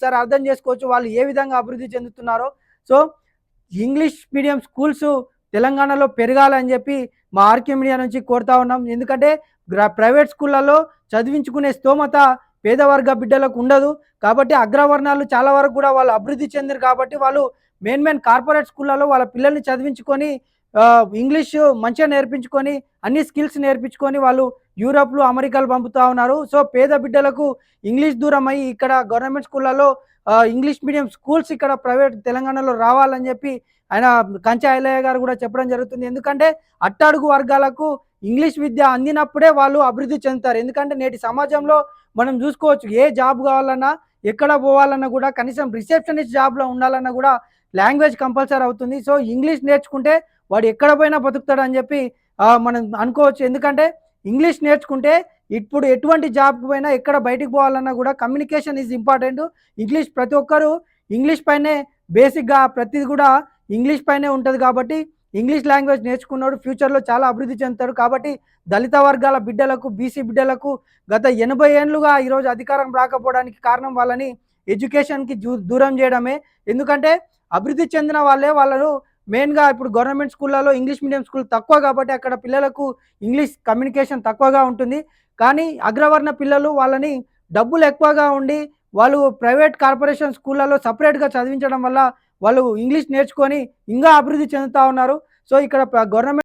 ఒకసారి అర్థం చేసుకోవచ్చు వాళ్ళు ఏ విధంగా అభివృద్ధి చెందుతున్నారో. సో ఇంగ్లీష్ మీడియం స్కూల్స్ తెలంగాణలో పెరగాలని చెప్పి మా ఆర్కే మీడియా నుంచి కోరుతా ఉన్నాం. ఎందుకంటే ప్రైవేట్ స్కూళ్ళలో చదివించుకునే స్తోమత పేదవర్గ బిడ్డలకు ఉండదు. కాబట్టి అగ్రవర్ణాలు చాలా వరకు కూడా వాళ్ళు అభివృద్ధి చెందారు కాబట్టి వాళ్ళు మెయిన్ కార్పొరేట్ స్కూళ్ళలో వాళ్ళ పిల్లల్ని చదివించుకొని ఇంగ్లీషు మంచిగా నేర్పించుకొని అన్ని స్కిల్స్ నేర్పించుకొని వాళ్ళు యూరప్లు అమెరికాలు పంపుతా ఉన్నారు. సో పేద బిడ్డలకు ఇంగ్లీష్ దూరం అయ్యి ఇక్కడ గవర్నమెంట్ స్కూళ్ళలో ఇంగ్లీష్ మీడియం స్కూల్స్ ఇక్కడ ప్రైవేట్ తెలంగాణలో రావాలని చెప్పి ఆయన కంచె ఐలయ్య గారు కూడా చెప్పడం జరుగుతుంది. ఎందుకంటే అట్టడుగు వర్గాలకు ఇంగ్లీష్ విద్య అందినప్పుడే వాళ్ళు అభివృద్ధి చెందుతారు. ఎందుకంటే నేటి సమాజంలో మనం చూసుకోవచ్చు ఏ జాబ్ కావాలన్నా ఎక్కడ పోవాలన్నా కూడా కనీసం రిసెప్షనిస్ట్ జాబ్లో ఉండాలన్నా కూడా లాంగ్వేజ్ కంపల్సరీ అవుతుంది. సో ఇంగ్లీష్ నేర్చుకుంటే వాడు ఎక్కడ పోయినా బతుకుతాడని చెప్పి మనం అనుకోవచ్చు. ఎందుకంటే ఇంగ్లీష్ నేర్చుకుంటే ఇప్పుడు ఎటువంటి జాబ్కి పోయినా ఎక్కడ బయటికి పోవాలన్నా కూడా కమ్యూనికేషన్ ఈజ్ ఇంపార్టెంట్. ఇంగ్లీష్ ప్రతి ఒక్కరు ఇంగ్లీష్ పైనే బేసిక్గా ప్రతిది కూడా ఇంగ్లీష్ పైనే ఉంటుంది. కాబట్టి ఇంగ్లీష్ లాంగ్వేజ్ నేర్చుకున్నాడు ఫ్యూచర్లో చాలా అభివృద్ధి చెందుతాడు. కాబట్టి దళిత వర్గాల బిడ్డలకు బీసీ బిడ్డలకు గత 80 ఏళ్ళుగా ఈరోజు అధికారం రాకపోవడానికి కారణం వాళ్ళని ఎడ్యుకేషన్కి దూరం చేయడమే. ఎందుకంటే అభివృద్ధి చెందిన వాళ్ళే వాళ్ళను మెయిన్గా ఇప్పుడు గవర్నమెంట్ స్కూళ్ళలో ఇంగ్లీష్ మీడియం స్కూల్ తక్కువ కాబట్టి అక్కడ పిల్లలకు ఇంగ్లీష్ కమ్యూనికేషన్ తక్కువగా ఉంటుంది. కానీ అగ్రవర్ణ పిల్లలు వాళ్ళని డబ్బులు ఎక్కువగా ఉండి వాళ్ళు ప్రైవేట్ కార్పొరేషన్ స్కూళ్ళలో సపరేట్గా చదివించడం వల్ల వాళ్ళు ఇంగ్లీష్ నేర్చుకొని ఇంకా అభివృద్ధి చెందుతూ ఉన్నారు. సో ఇక్కడ గవర్నమెంట్